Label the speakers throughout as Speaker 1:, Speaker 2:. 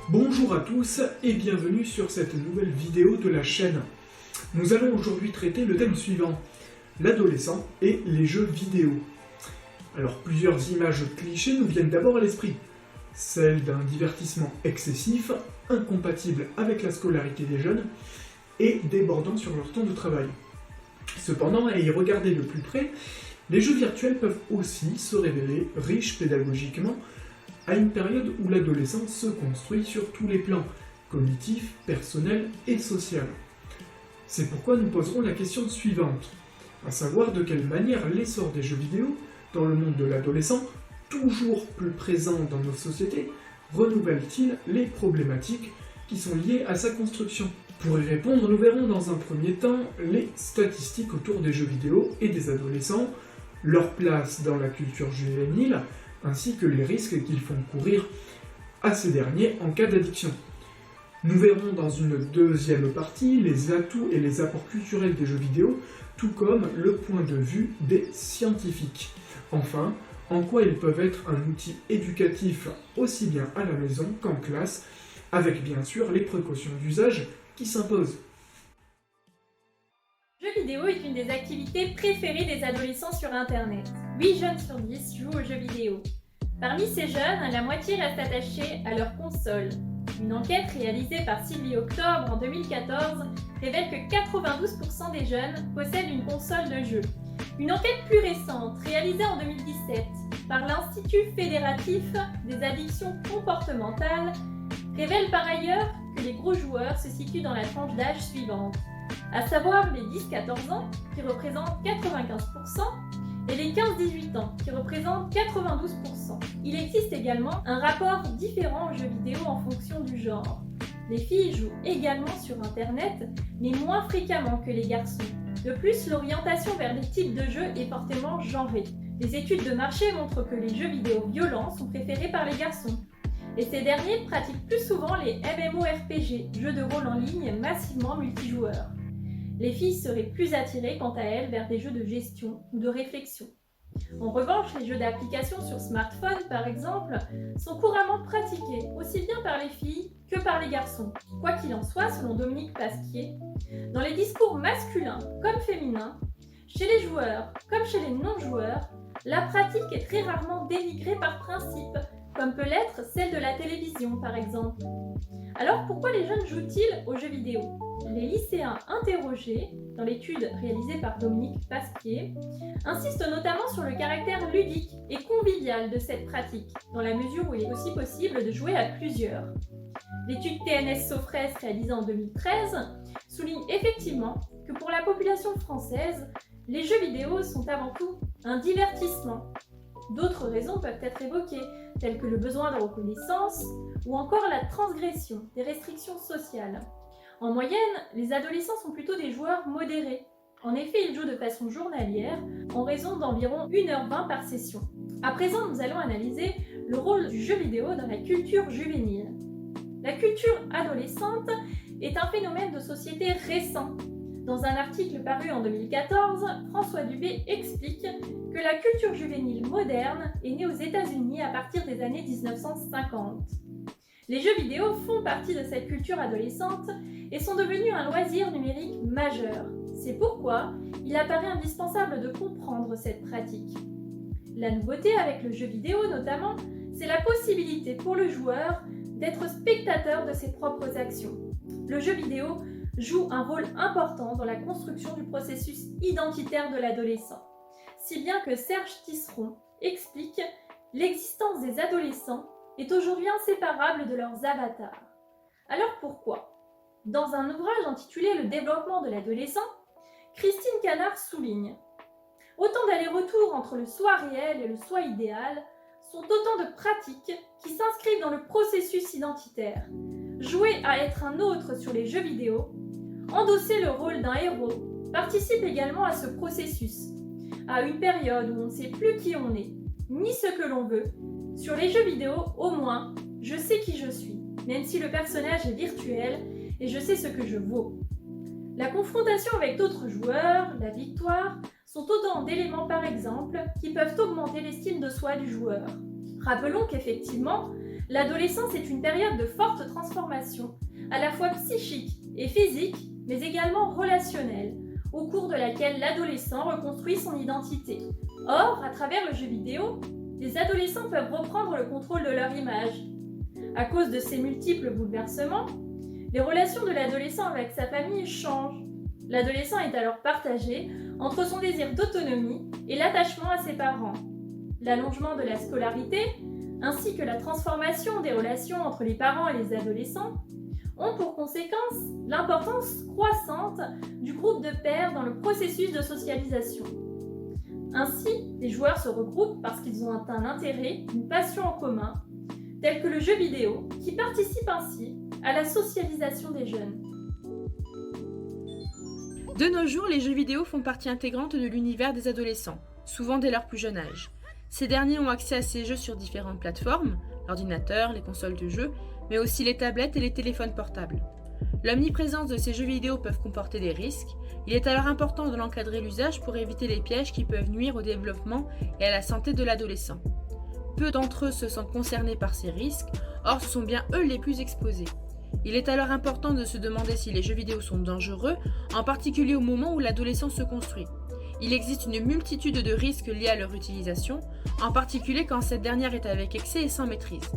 Speaker 1: Bonjour à tous et bienvenue sur cette nouvelle vidéo de la chaîne. Nous allons aujourd'hui traiter le thème suivant, l'adolescent et les jeux vidéo. Alors plusieurs images clichés nous viennent d'abord à l'esprit. Celle d'un divertissement excessif, incompatible avec la scolarité des jeunes et débordant sur leur temps de travail. Cependant, à y regarder de plus près, les jeux virtuels peuvent aussi se révéler riches pédagogiquement à une période où l'adolescent se construit sur tous les plans, cognitif, personnel et social. C'est pourquoi nous poserons la question suivante, à savoir de quelle manière l'essor des jeux vidéo dans le monde de l'adolescent, toujours plus présent dans nos sociétés, renouvelle-t-il les problématiques qui sont liées à sa construction. Pour y répondre, nous verrons dans un premier temps les statistiques autour des jeux vidéo et des adolescents, leur place dans la culture juvénile, ainsi que les risques qu'ils font courir à ces derniers en cas d'addiction. Nous verrons dans une deuxième partie les atouts et les apports culturels des jeux vidéo, tout comme le point de vue des scientifiques. Enfin, en quoi ils peuvent être un outil éducatif aussi bien à la maison qu'en classe, avec bien sûr les précautions d'usage qui s'imposent.
Speaker 2: Le jeu vidéo est une des activités préférées des adolescents sur Internet. 8 jeunes sur 10 jouent aux jeux vidéo. Parmi ces jeunes, la moitié reste attachée à leur console. Une enquête réalisée par Sylvie Octobre en 2014 révèle que 92% des jeunes possèdent une console de jeu. Une enquête plus récente, réalisée en 2017 par l'Institut fédératif des addictions comportementales, révèle par ailleurs que les gros joueurs se situent dans la tranche d'âge suivante, à savoir les 10-14 ans, qui représentent 95%, et les 15-18 ans, qui représentent 92%. Il existe également un rapport différent aux jeux vidéo en fonction du genre. Les filles jouent également sur Internet, mais moins fréquemment que les garçons. De plus, l'orientation vers les types de jeux est fortement genrée. Les études de marché montrent que les jeux vidéo violents sont préférés par les garçons. Et ces derniers pratiquent plus souvent les MMORPG, jeux de rôle en ligne massivement multijoueurs. Les filles seraient plus attirées quant à elles vers des jeux de gestion ou de réflexion. En revanche, les jeux d'application sur smartphone, par exemple, sont couramment pratiqués aussi bien par les filles que par les garçons. Quoi qu'il en soit, selon Dominique Pasquier, dans les discours masculins comme féminins, chez les joueurs comme chez les non-joueurs, la pratique est très rarement dénigrée par principe, comme peut l'être celle de la télévision par exemple. Alors pourquoi les jeunes jouent-ils aux jeux vidéo ? Les lycéens interrogés, dans l'étude réalisée par Dominique Pasquier, insistent notamment sur le caractère ludique et convivial de cette pratique, dans la mesure où il est aussi possible de jouer à plusieurs. L'étude TNS Sofres réalisée en 2013 souligne effectivement que pour la population française, les jeux vidéo sont avant tout un divertissement. D'autres raisons peuvent être évoquées, telles que le besoin de reconnaissance ou encore la transgression des restrictions sociales. En moyenne, les adolescents sont plutôt des joueurs modérés. En effet, ils jouent de façon journalière, en raison d'environ 1h20 par session. À présent, nous allons analyser le rôle du jeu vidéo dans la culture juvénile. La culture adolescente est un phénomène de société récent. Dans un article paru en 2014, François Dubé explique que la culture juvénile moderne est née aux États-Unis à partir des années 1950. Les jeux vidéo font partie de cette culture adolescente et sont devenus un loisir numérique majeur. C'est pourquoi il apparaît indispensable de comprendre cette pratique. La nouveauté avec le jeu vidéo notamment, c'est la possibilité pour le joueur d'être spectateur de ses propres actions. Le jeu vidéo joue un rôle important dans la construction du processus identitaire de l'adolescent. Si bien que Serge Tisseron explique l'existence des adolescents est aujourd'hui inséparable de leurs avatars. Alors pourquoi ? Dans un ouvrage intitulé « Le développement de l'adolescent », Christine Canard souligne « Autant d'allers-retours entre le soi réel et le soi idéal sont autant de pratiques qui s'inscrivent dans le processus identitaire. Jouer à être un autre sur les jeux vidéo, endosser le rôle d'un héros, participe également à ce processus. À une période où on ne sait plus qui on est, ni ce que l'on veut, sur les jeux vidéo, au moins, je sais qui je suis, même si le personnage est virtuel et je sais ce que je vaux. La confrontation avec d'autres joueurs, la victoire, sont autant d'éléments par exemple qui peuvent augmenter l'estime de soi du joueur. Rappelons qu'effectivement, L'adolescence est une période de forte transformation, à la fois psychique et physique, mais également relationnelle, au cours de laquelle l'adolescent reconstruit son identité. Or, à travers le jeu vidéo, les adolescents peuvent reprendre le contrôle de leur image. À cause de ces multiples bouleversements, les relations de l'adolescent avec sa famille changent. L'adolescent est alors partagé entre son désir d'autonomie et l'attachement à ses parents. L'allongement de la scolarité, ainsi que la transformation des relations entre les parents et les adolescents, ont pour conséquence l'importance croissante du groupe de pairs dans le processus de socialisation. Ainsi, les joueurs se regroupent parce qu'ils ont un intérêt, une passion en commun, telle que le jeu vidéo, qui participe ainsi à la socialisation des jeunes.
Speaker 3: De nos jours, les jeux vidéo font partie intégrante de l'univers des adolescents, souvent dès leur plus jeune âge. Ces derniers ont accès à ces jeux sur différentes plateformes, l'ordinateur, les consoles de jeux, mais aussi les tablettes et les téléphones portables. L'omniprésence de ces jeux vidéo peuvent comporter des risques, il est alors important de l'encadrer l'usage pour éviter les pièges qui peuvent nuire au développement et à la santé de l'adolescent. Peu d'entre eux se sentent concernés par ces risques, or ce sont bien eux les plus exposés. Il est alors important de se demander si les jeux vidéo sont dangereux, en particulier au moment où l'adolescent se construit. Il existe une multitude de risques liés à leur utilisation, en particulier quand cette dernière est avec excès et sans maîtrise.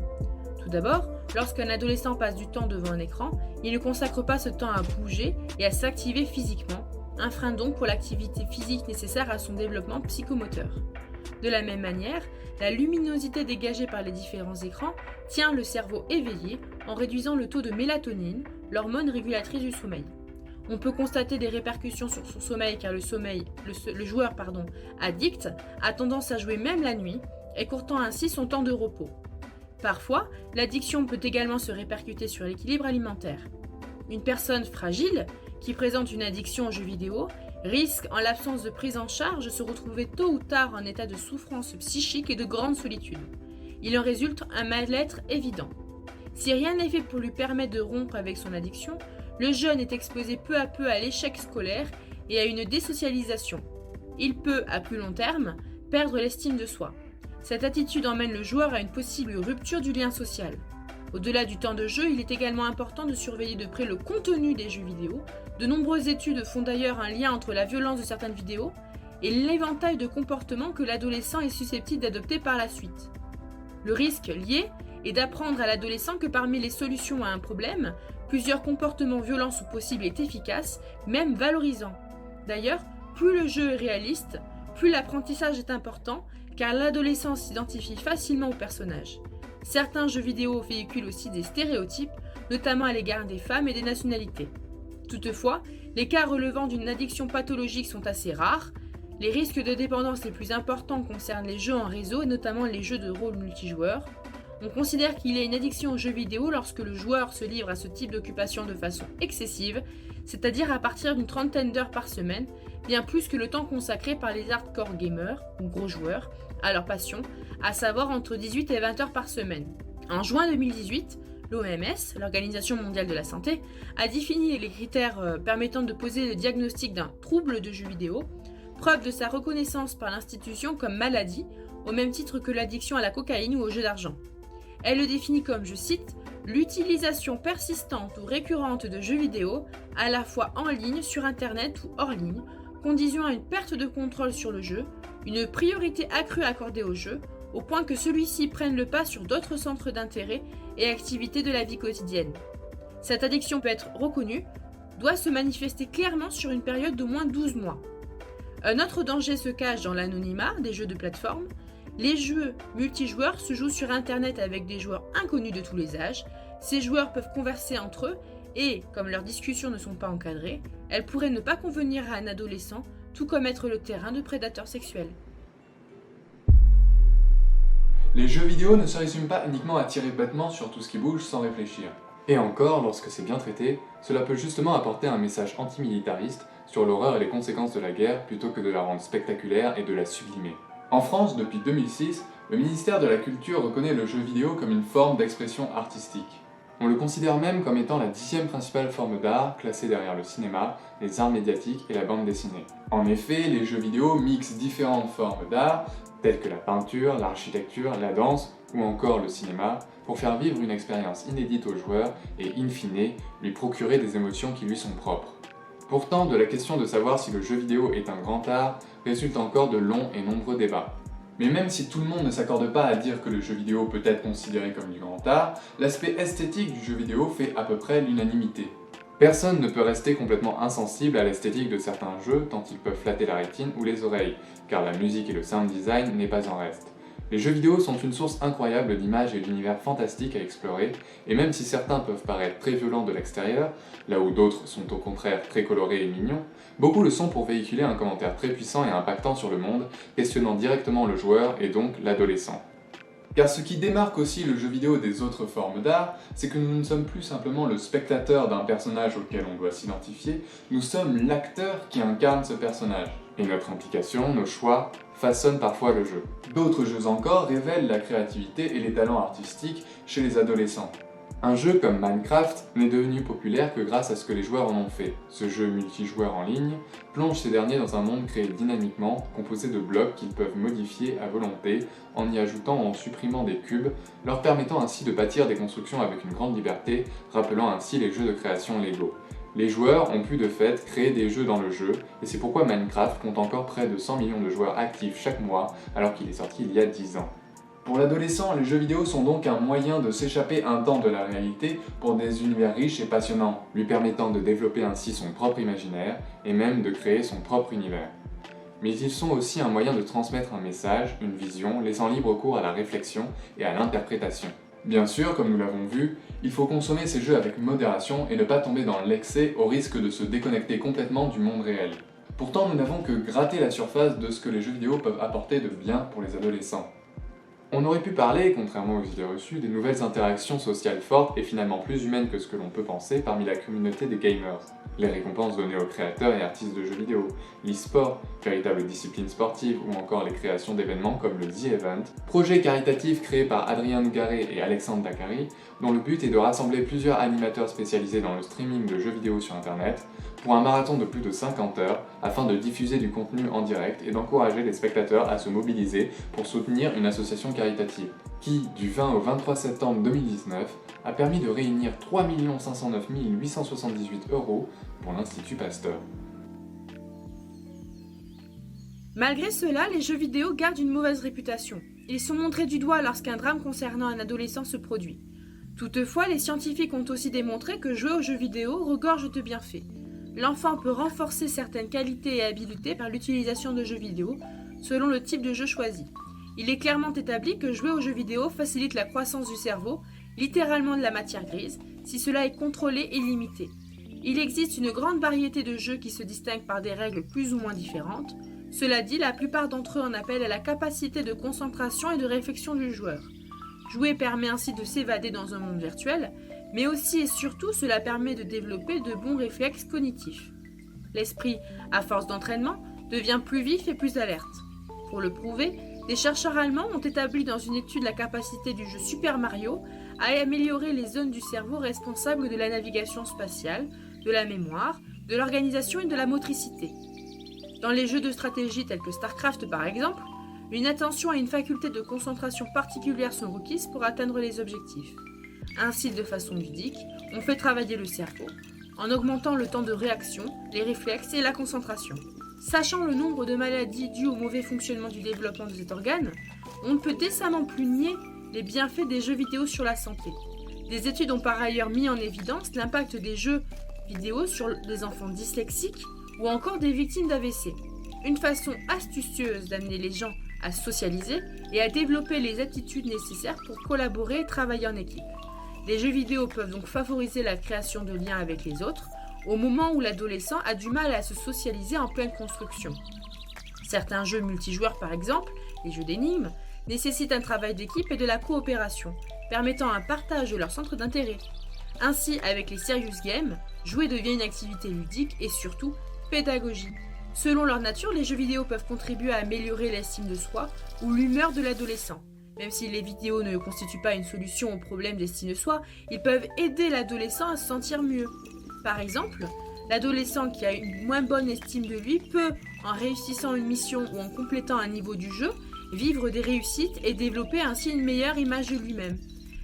Speaker 3: Tout d'abord, lorsqu'un adolescent passe du temps devant un écran, il ne consacre pas ce temps à bouger et à s'activer physiquement, un frein donc pour l'activité physique nécessaire à son développement psychomoteur. De la même manière, la luminosité dégagée par les différents écrans tient le cerveau éveillé en réduisant le taux de mélatonine, l'hormone régulatrice du sommeil. On peut constater des répercussions sur son sommeil car le joueur addict a tendance à jouer même la nuit, écourtant ainsi son temps de repos. Parfois, l'addiction peut également se répercuter sur l'équilibre alimentaire. Une personne fragile qui présente une addiction aux jeux vidéo risque, en l'absence de prise en charge, de se retrouver tôt ou tard en état de souffrance psychique et de grande solitude. Il en résulte un mal-être évident. Si rien n'est fait pour lui permettre de rompre avec son addiction, le jeune est exposé peu à peu à l'échec scolaire et à une désocialisation. Il peut, à plus long terme, perdre l'estime de soi. Cette attitude emmène le joueur à une possible rupture du lien social. Au-delà du temps de jeu, il est également important de surveiller de près le contenu des jeux vidéo. De nombreuses études font d'ailleurs un lien entre la violence de certaines vidéos et l'éventail de comportements que l'adolescent est susceptible d'adopter par la suite. Le risque lié est d'apprendre à l'adolescent que parmi les solutions à un problème, plusieurs comportements violents sont possibles et efficaces, même valorisants. D'ailleurs, plus le jeu est réaliste, plus l'apprentissage est important, car l'adolescent s'identifie facilement au personnage. Certains jeux vidéo véhiculent aussi des stéréotypes, notamment à l'égard des femmes et des nationalités. Toutefois, les cas relevant d'une addiction pathologique sont assez rares. Les risques de dépendance les plus importants concernent les jeux en réseau et notamment les jeux de rôle multijoueurs. On considère qu'il y a une addiction aux jeux vidéo lorsque le joueur se livre à ce type d'occupation de façon excessive, c'est-à-dire à partir d'une trentaine d'heures par semaine, bien plus que le temps consacré par les hardcore gamers, ou gros joueurs, à leur passion, à savoir entre 18 et 20 heures par semaine. En juin 2018, l'OMS, l'Organisation mondiale de la santé, a défini les critères permettant de poser le diagnostic d'un trouble de jeu vidéo, preuve de sa reconnaissance par l'institution comme maladie, au même titre que l'addiction à la cocaïne ou au jeu d'argent. Elle le définit comme, je cite, « l'utilisation persistante ou récurrente de jeux vidéo, à la fois en ligne, sur Internet ou hors ligne, conduisant à une perte de contrôle sur le jeu, une priorité accrue accordée au jeu, au point que celui-ci prenne le pas sur d'autres centres d'intérêt et activités de la vie quotidienne. Cette addiction peut être reconnue, doit se manifester clairement sur une période d'au moins 12 mois. Un autre danger se cache dans l'anonymat des jeux de plateforme. Les jeux multijoueurs se jouent sur Internet avec des joueurs inconnus de tous les âges. Ces joueurs peuvent converser entre eux et, comme leurs discussions ne sont pas encadrées, elles pourraient ne pas convenir à un adolescent, tout comme être le terrain de prédateurs sexuels.
Speaker 4: Les jeux vidéo ne se résument pas uniquement à tirer bêtement sur tout ce qui bouge sans réfléchir. Et encore, lorsque c'est bien traité, cela peut justement apporter un message antimilitariste sur l'horreur et les conséquences de la guerre plutôt que de la rendre spectaculaire et de la sublimer. En France, depuis 2006, le ministère de la Culture reconnaît le jeu vidéo comme une forme d'expression artistique. On le considère même comme étant la 10e principale forme d'art, classée derrière le cinéma, les arts médiatiques et la bande dessinée. En effet, les jeux vidéo mixent différentes formes d'art, telles que la peinture, l'architecture, la danse ou encore le cinéma, pour faire vivre une expérience inédite au joueur et, in fine, lui procurer des émotions qui lui sont propres. Pourtant, de la question de savoir si le jeu vidéo est un grand art résulte encore de longs et nombreux débats. Mais même si tout le monde ne s'accorde pas à dire que le jeu vidéo peut être considéré comme du grand art, l'aspect esthétique du jeu vidéo fait à peu près l'unanimité. Personne ne peut rester complètement insensible à l'esthétique de certains jeux tant ils peuvent flatter la rétine ou les oreilles, car la musique et le sound design n'est pas en reste. Les jeux vidéo sont une source incroyable d'images et d'univers fantastiques à explorer, et même si certains peuvent paraître très violents de l'extérieur, là où d'autres sont au contraire très colorés et mignons, beaucoup le sont pour véhiculer un commentaire très puissant et impactant sur le monde, questionnant directement le joueur et donc l'adolescent. Car ce qui démarque aussi le jeu vidéo des autres formes d'art, c'est que nous ne sommes plus simplement le spectateur d'un personnage auquel on doit s'identifier, nous sommes l'acteur qui incarne ce personnage. Et notre implication, nos choix, façonnent parfois le jeu. D'autres jeux encore révèlent la créativité et les talents artistiques chez les adolescents. Un jeu comme Minecraft n'est devenu populaire que grâce à ce que les joueurs en ont fait. Ce jeu multijoueur en ligne plonge ces derniers dans un monde créé dynamiquement, composé de blocs qu'ils peuvent modifier à volonté en y ajoutant ou en supprimant des cubes, leur permettant ainsi de bâtir des constructions avec une grande liberté, rappelant ainsi les jeux de création Lego. Les joueurs ont pu de fait créer des jeux dans le jeu, et c'est pourquoi Minecraft compte encore près de 100 millions de joueurs actifs chaque mois, alors qu'il est sorti il y a 10 ans. Pour l'adolescent, les jeux vidéo sont donc un moyen de s'échapper un temps de la réalité pour des univers riches et passionnants, lui permettant de développer ainsi son propre imaginaire et même de créer son propre univers. Mais ils sont aussi un moyen de transmettre un message, une vision, laissant libre cours à la réflexion et à l'interprétation. Bien sûr, comme nous l'avons vu, il faut consommer ces jeux avec modération et ne pas tomber dans l'excès au risque de se déconnecter complètement du monde réel. Pourtant, nous n'avons que gratté la surface de ce que les jeux vidéo peuvent apporter de bien pour les adolescents. On aurait pu parler, contrairement aux idées reçues, des nouvelles interactions sociales fortes et finalement plus humaines que ce que l'on peut penser parmi la communauté des gamers. Les récompenses données aux créateurs et artistes de jeux vidéo, l'e-sport, véritable discipline sportive ou encore les créations d'événements comme le The Event, projet caritatif créé par Adrien Nougaret et Alexandre Dakari, dont le but est de rassembler plusieurs animateurs spécialisés dans le streaming de jeux vidéo sur internet pour un marathon de plus de 50 heures afin de diffuser du contenu en direct et d'encourager les spectateurs à se mobiliser pour soutenir une association caritative qui, du 20 au 23 septembre 2019, a permis de réunir 3 509 878 € pour l'Institut Pasteur.
Speaker 3: Malgré cela, les jeux vidéo gardent une mauvaise réputation. Ils sont montrés du doigt lorsqu'un drame concernant un adolescent se produit. Toutefois, les scientifiques ont aussi démontré que jouer aux jeux vidéo regorge de bienfaits. L'enfant peut renforcer certaines qualités et habiletés par l'utilisation de jeux vidéo, selon le type de jeu choisi. Il est clairement établi que jouer aux jeux vidéo facilite la croissance du cerveau, littéralement de la matière grise, si cela est contrôlé et limité. Il existe une grande variété de jeux qui se distinguent par des règles plus ou moins différentes. Cela dit, la plupart d'entre eux en appellent à la capacité de concentration et de réflexion du joueur. Jouer permet ainsi de s'évader dans un monde virtuel, mais aussi et surtout cela permet de développer de bons réflexes cognitifs. L'esprit, à force d'entraînement, devient plus vif et plus alerte. Pour le prouver, des chercheurs allemands ont établi dans une étude la capacité du jeu Super Mario à améliorer les zones du cerveau responsables de la navigation spatiale, de la mémoire, de l'organisation et de la motricité. Dans les jeux de stratégie tels que StarCraft par exemple, une attention et une faculté de concentration particulière sont requises pour atteindre les objectifs. Ainsi, de façon ludique, on fait travailler le cerveau, en augmentant le temps de réaction, les réflexes et la concentration. Sachant le nombre de maladies dues au mauvais fonctionnement du développement de cet organe, on ne peut décemment plus nier les bienfaits des jeux vidéo sur la santé. Des études ont par ailleurs mis en évidence l'impact des jeux vidéo sur les enfants dyslexiques ou encore des victimes d'AVC. Une façon astucieuse d'amener les gens à socialiser et à développer les aptitudes nécessaires pour collaborer et travailler en équipe. Les jeux vidéo peuvent donc favoriser la création de liens avec les autres, au moment où l'adolescent a du mal à se socialiser en pleine construction. Certains jeux multijoueurs par exemple, les jeux d'énigmes, nécessitent un travail d'équipe et de la coopération, permettant un partage de leur centre d'intérêt. Ainsi, avec les serious games, jouer devient une activité ludique et surtout pédagogique. Selon leur nature, les jeux vidéo peuvent contribuer à améliorer l'estime de soi ou l'humeur de l'adolescent. Même si les vidéos ne constituent pas une solution au problème d'estime de soi, ils peuvent aider l'adolescent à se sentir mieux. Par exemple, l'adolescent qui a une moins bonne estime de lui peut, en réussissant une mission ou en complétant un niveau du jeu, vivre des réussites et développer ainsi une meilleure image de lui-même.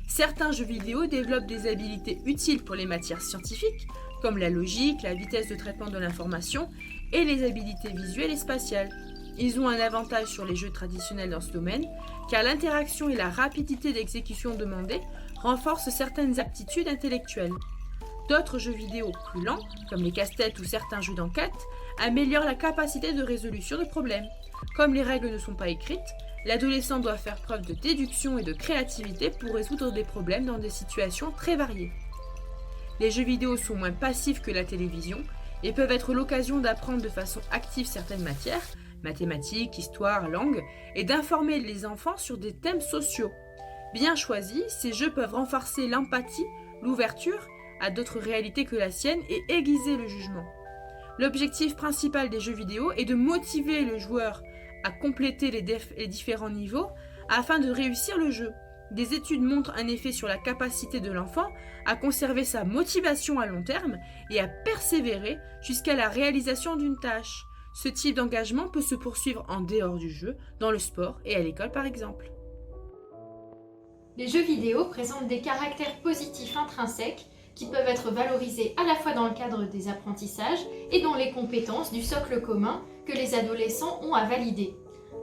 Speaker 3: Certains jeux vidéo développent des habilités utiles pour les matières scientifiques, comme la logique, la vitesse de traitement de l'information et les habilités visuelles et spatiales. Ils ont un avantage sur les jeux traditionnels dans ce domaine, car l'interaction et la rapidité d'exécution demandée renforcent certaines aptitudes intellectuelles. D'autres jeux vidéo plus lents, comme les casse-têtes ou certains jeux d'enquête, améliorent la capacité de résolution de problèmes. Comme les règles ne sont pas écrites, l'adolescent doit faire preuve de déduction et de créativité pour résoudre des problèmes dans des situations très variées. Les jeux vidéo sont moins passifs que la télévision et peuvent être l'occasion d'apprendre de façon active certaines matières, mathématiques, histoire, langue, et d'informer les enfants sur des thèmes sociaux. Bien choisis, ces jeux peuvent renforcer l'empathie, l'ouverture à d'autres réalités que la sienne et aiguiser le jugement. L'objectif principal des jeux vidéo est de motiver le joueur à compléter les différents niveaux afin de réussir le jeu. Des études montrent un effet sur la capacité de l'enfant à conserver sa motivation à long terme et à persévérer jusqu'à la réalisation d'une tâche. Ce type d'engagement peut se poursuivre en dehors du jeu, dans le sport et à l'école par exemple.
Speaker 2: Les jeux vidéo présentent des caractères positifs intrinsèques qui peuvent être valorisés à la fois dans le cadre des apprentissages et dans les compétences du socle commun que les adolescents ont à valider.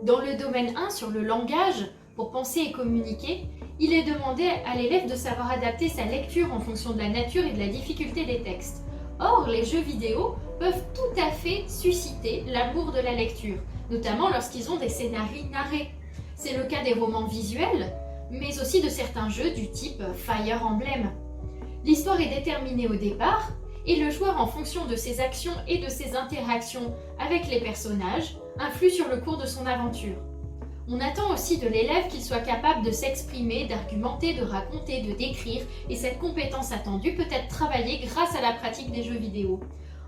Speaker 2: Dans le domaine 1 sur le langage, pour penser et communiquer, il est demandé à l'élève de savoir adapter sa lecture en fonction de la nature et de la difficulté des textes. Or, les jeux vidéo peuvent tout à fait susciter l'amour de la lecture, notamment lorsqu'ils ont des scénarios narrés. C'est le cas des romans visuels, mais aussi de certains jeux du type Fire Emblem. L'histoire est déterminée au départ, et le joueur, en fonction de ses actions et de ses interactions avec les personnages, influe sur le cours de son aventure. On attend aussi de l'élève qu'il soit capable de s'exprimer, d'argumenter, de raconter, de décrire, et cette compétence attendue peut être travaillée grâce à la pratique des jeux vidéo.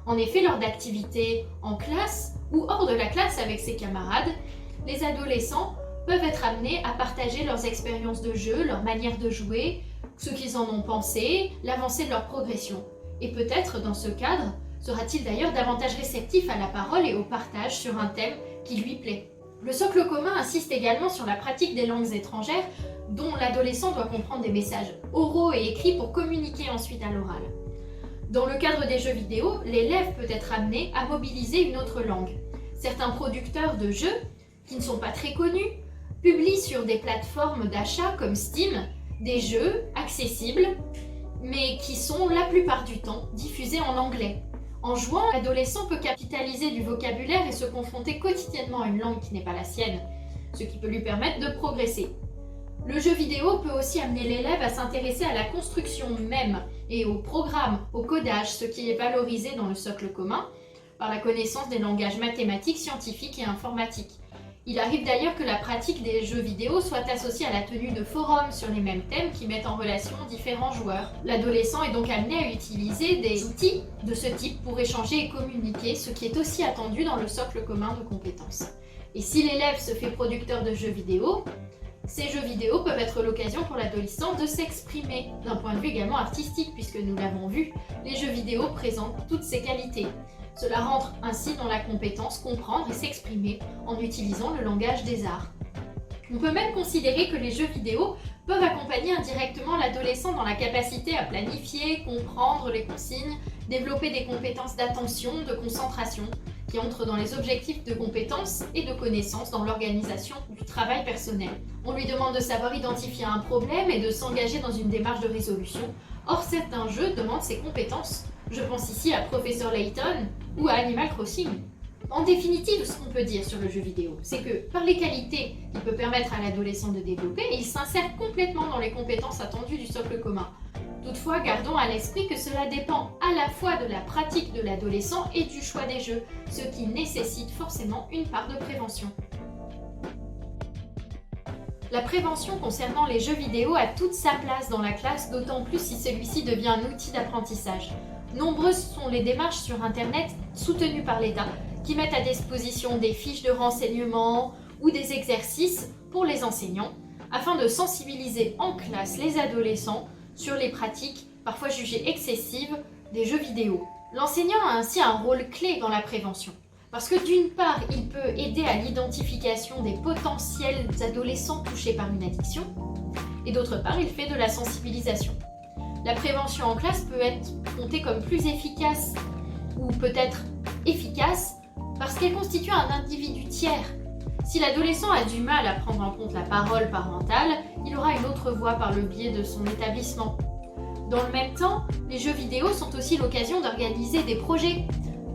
Speaker 2: En effet, lors d'activités en classe ou hors de la classe avec ses camarades, les adolescents peuvent être amenés à partager leurs expériences de jeu, leur manière de jouer, ce qu'ils en ont pensé, l'avancée de leur progression. Et peut-être, dans ce cadre, sera-t-il d'ailleurs davantage réceptif à la parole et au partage sur un thème qui lui plaît. Le socle commun insiste également sur la pratique des langues étrangères dont l'adolescent doit comprendre des messages oraux et écrits pour communiquer ensuite à l'oral. Dans le cadre des jeux vidéo, l'élève peut être amené à mobiliser une autre langue. Certains producteurs de jeux, qui ne sont pas très connus, publient sur des plateformes d'achat comme Steam des jeux accessibles, mais qui sont la plupart du temps diffusés en anglais. En jouant, l'adolescent peut capitaliser du vocabulaire et se confronter quotidiennement à une langue qui n'est pas la sienne, ce qui peut lui permettre de progresser. Le jeu vidéo peut aussi amener l'élève à s'intéresser à la construction même et au programme, au codage, ce qui est valorisé dans le socle commun par la connaissance des langages mathématiques, scientifiques et informatiques. Il arrive d'ailleurs que la pratique des jeux vidéo soit associée à la tenue de forums sur les mêmes thèmes qui mettent en relation différents joueurs. L'adolescent est donc amené à utiliser des outils de ce type pour échanger et communiquer, ce qui est aussi attendu dans le socle commun de compétences. Et si l'élève se fait producteur de jeux vidéo, ces jeux vidéo peuvent être l'occasion pour l'adolescent de s'exprimer, d'un point de vue également artistique, puisque nous l'avons vu, les jeux vidéo présentent toutes ces qualités. Cela rentre ainsi dans la compétence comprendre et s'exprimer en utilisant le langage des arts. On peut même considérer que les jeux vidéo peuvent accompagner indirectement l'adolescent dans la capacité à planifier, comprendre les consignes, développer des compétences d'attention, de concentration, qui entrent dans les objectifs de compétences et de connaissances dans l'organisation du travail personnel. On lui demande de savoir identifier un problème et de s'engager dans une démarche de résolution. Or, certains jeux demandent ces compétences. Je pense ici à Professeur Layton ou à Animal Crossing. En définitive, ce qu'on peut dire sur le jeu vidéo, c'est que par les qualités qu'il peut permettre à l'adolescent de développer, il s'insère complètement dans les compétences attendues du socle commun. Toutefois, gardons à l'esprit que cela dépend à la fois de la pratique de l'adolescent et du choix des jeux, ce qui nécessite forcément une part de prévention. La prévention concernant les jeux vidéo a toute sa place dans la classe, d'autant plus si celui-ci devient un outil d'apprentissage. Nombreuses sont les démarches sur Internet soutenues par l'État qui mettent à disposition des fiches de renseignements ou des exercices pour les enseignants afin de sensibiliser en classe les adolescents sur les pratiques parfois jugées excessives des jeux vidéo. L'enseignant a ainsi un rôle clé dans la prévention parce que d'une part, il peut aider à l'identification des potentiels adolescents touchés par une addiction et d'autre part, il fait de la sensibilisation. La prévention en classe peut être comptée comme plus efficace, ou peut-être efficace, parce qu'elle constitue un individu tiers. Si l'adolescent a du mal à prendre en compte la parole parentale, il aura une autre voix par le biais de son établissement. Dans le même temps, les jeux vidéo sont aussi l'occasion d'organiser des projets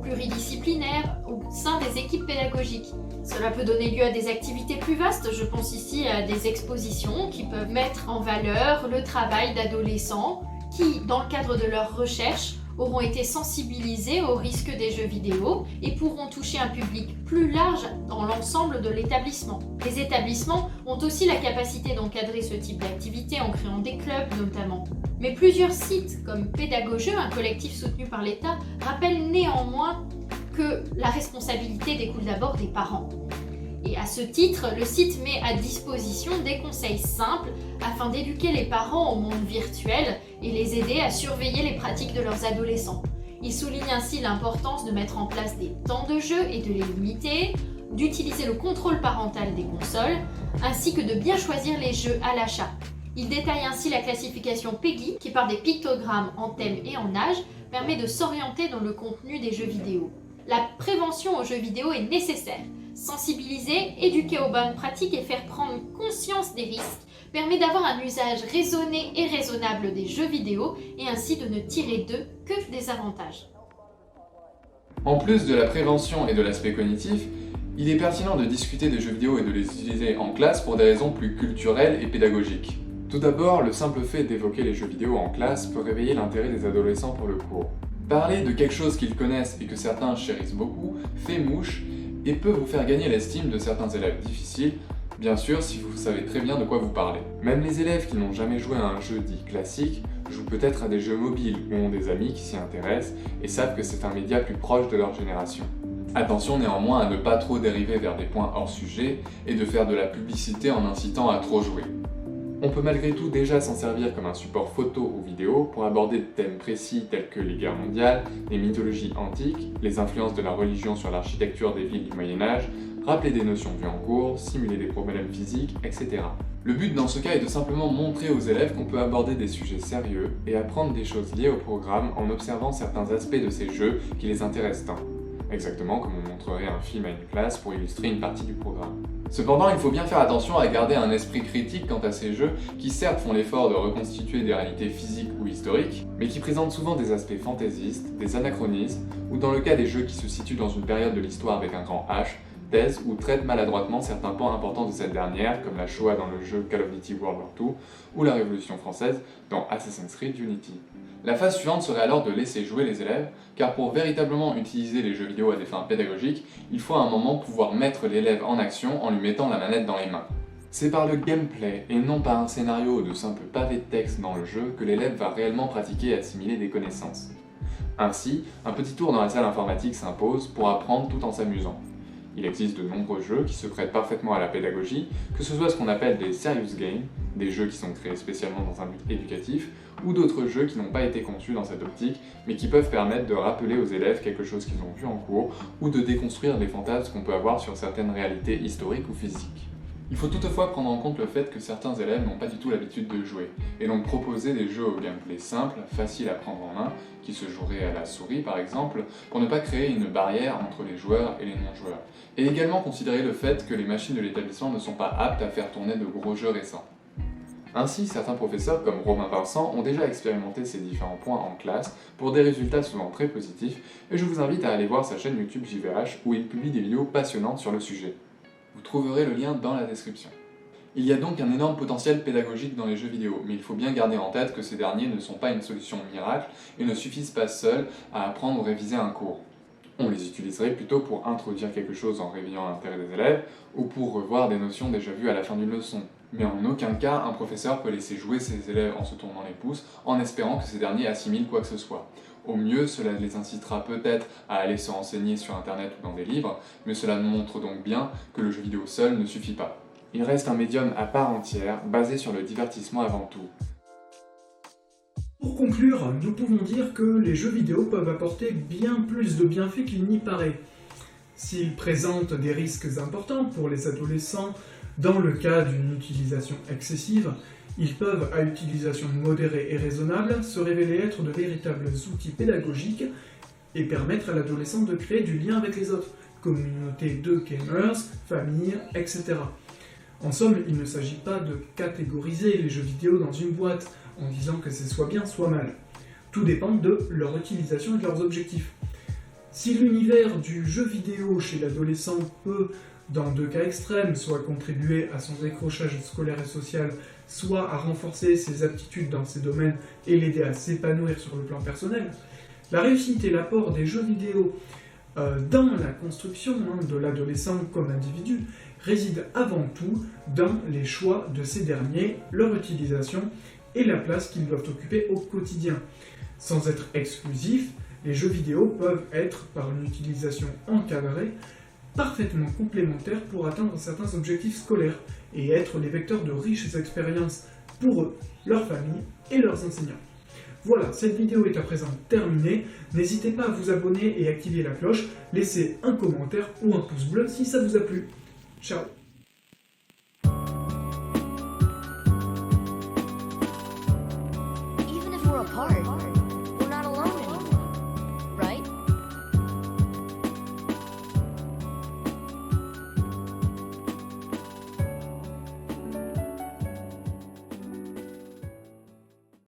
Speaker 2: pluridisciplinaires au sein des équipes pédagogiques. Cela peut donner lieu à des activités plus vastes, je pense ici à des expositions qui peuvent mettre en valeur le travail d'adolescents qui, dans le cadre de leurs recherches, auront été sensibilisés aux risques des jeux vidéo et pourront toucher un public plus large dans l'ensemble de l'établissement. Les établissements ont aussi la capacité d'encadrer ce type d'activité en créant des clubs notamment. Mais plusieurs sites comme Pédagogeux, un collectif soutenu par l'État, rappellent néanmoins que la responsabilité découle d'abord des parents. Et à ce titre, le site met à disposition des conseils simples afin d'éduquer les parents au monde virtuel et les aider à surveiller les pratiques de leurs adolescents. Il souligne ainsi l'importance de mettre en place des temps de jeu et de les limiter, d'utiliser le contrôle parental des consoles, ainsi que de bien choisir les jeux à l'achat. Il détaille ainsi la classification PEGI, qui par des pictogrammes en thème et en âge, permet de s'orienter dans le contenu des jeux vidéo. La prévention aux jeux vidéo est nécessaire. Sensibiliser, éduquer aux bonnes pratiques et faire prendre conscience des risques permet d'avoir un usage raisonné et raisonnable des jeux vidéo et ainsi de ne tirer d'eux que des avantages.
Speaker 4: En plus de la prévention et de l'aspect cognitif, il est pertinent de discuter des jeux vidéo et de les utiliser en classe pour des raisons plus culturelles et pédagogiques. Tout d'abord, le simple fait d'évoquer les jeux vidéo en classe peut réveiller l'intérêt des adolescents pour le cours. Parler de quelque chose qu'ils connaissent et que certains chérissent beaucoup fait mouche et peut vous faire gagner l'estime de certains élèves difficiles, bien sûr si vous savez très bien de quoi vous parlez. Même les élèves qui n'ont jamais joué à un jeu dit classique jouent peut-être à des jeux mobiles ou ont des amis qui s'y intéressent et savent que c'est un média plus proche de leur génération. Attention néanmoins à ne pas trop dériver vers des points hors sujet et de faire de la publicité en incitant à trop jouer. On peut malgré tout déjà s'en servir comme un support photo ou vidéo pour aborder des thèmes précis tels que les guerres mondiales, les mythologies antiques, les influences de la religion sur l'architecture des villes du Moyen-Âge, rappeler des notions vues en cours, simuler des problèmes physiques, etc. Le but dans ce cas est de simplement montrer aux élèves qu'on peut aborder des sujets sérieux et apprendre des choses liées au programme en observant certains aspects de ces jeux qui les intéressent tant. Exactement comme on montrerait un film à une classe pour illustrer une partie du programme. Cependant, il faut bien faire attention à garder un esprit critique quant à ces jeux qui certes font l'effort de reconstituer des réalités physiques ou historiques, mais qui présentent souvent des aspects fantaisistes, des anachronismes, ou dans le cas des jeux qui se situent dans une période de l'histoire avec un grand H, taisent ou traitent maladroitement certains pans importants de cette dernière, comme la Shoah dans le jeu Call of Duty World War II, ou la Révolution française dans Assassin's Creed Unity. La phase suivante serait alors de laisser jouer les élèves, car pour véritablement utiliser les jeux vidéo à des fins pédagogiques, il faut à un moment pouvoir mettre l'élève en action en lui mettant la manette dans les mains. C'est par le gameplay, et non par un scénario ou de simples pavés de texte dans le jeu, que l'élève va réellement pratiquer et assimiler des connaissances. Ainsi, un petit tour dans la salle informatique s'impose pour apprendre tout en s'amusant. Il existe de nombreux jeux qui se prêtent parfaitement à la pédagogie, que ce soit ce qu'on appelle des serious games, des jeux qui sont créés spécialement dans un but éducatif, ou d'autres jeux qui n'ont pas été conçus dans cette optique, mais qui peuvent permettre de rappeler aux élèves quelque chose qu'ils ont vu en cours, ou de déconstruire les fantasmes qu'on peut avoir sur certaines réalités historiques ou physiques. Il faut toutefois prendre en compte le fait que certains élèves n'ont pas du tout l'habitude de jouer, et donc proposer des jeux au gameplay simple, facile à prendre en main, qui se joueraient à la souris par exemple, pour ne pas créer une barrière entre les joueurs et les non-joueurs. Et également considérer le fait que les machines de l'établissement ne sont pas aptes à faire tourner de gros jeux récents. Ainsi, certains professeurs comme Romain Vincent ont déjà expérimenté ces différents points en classe pour des résultats souvent très positifs, et je vous invite à aller voir sa chaîne YouTube JVH où il publie des vidéos passionnantes sur le sujet. Vous trouverez le lien dans la description. Il y a donc un énorme potentiel pédagogique dans les jeux vidéo, mais il faut bien garder en tête que ces derniers ne sont pas une solution miracle et ne suffisent pas seuls à apprendre ou réviser un cours. On les utiliserait plutôt pour introduire quelque chose en réveillant l'intérêt des élèves ou pour revoir des notions déjà vues à la fin d'une leçon. Mais en aucun cas, un professeur peut laisser jouer ses élèves en se tournant les pouces en espérant que ces derniers assimilent quoi que ce soit. Au mieux, cela les incitera peut-être à aller se renseigner sur internet ou dans des livres, mais cela montre donc bien que le jeu vidéo seul ne suffit pas. Il reste un médium à part entière, basé sur le divertissement avant tout.
Speaker 1: Pour conclure, nous pouvons dire que les jeux vidéo peuvent apporter bien plus de bienfaits qu'il n'y paraît. S'ils présentent des risques importants pour les adolescents dans le cas d'une utilisation excessive, Ils peuvent, à utilisation modérée et raisonnable, se révéler être de véritables outils pédagogiques et permettre à l'adolescent de créer du lien avec les autres, communauté de gamers, famille, etc. En somme, il ne s'agit pas de catégoriser les jeux vidéo dans une boîte en disant que c'est soit bien, soit mal. Tout dépend de leur utilisation et de leurs objectifs. Si l'univers du jeu vidéo chez l'adolescent peut, dans deux cas extrêmes, soit contribuer à son décrochage scolaire et social, soit à renforcer ses aptitudes dans ces domaines et l'aider à s'épanouir sur le plan personnel, la réussite et l'apport des jeux vidéo dans la construction de l'adolescent comme individu réside avant tout dans les choix de ces derniers, leur utilisation et la place qu'ils doivent occuper au quotidien. Sans être exclusifs, les jeux vidéo peuvent être, par une utilisation encadrée, parfaitement complémentaires pour atteindre certains objectifs scolaires et être les vecteurs de riches expériences pour eux, leurs familles et leurs enseignants. Voilà, cette vidéo est à présent terminée. N'hésitez pas à vous abonner et activer la cloche. Laissez un commentaire ou un pouce bleu si ça vous a plu. Ciao!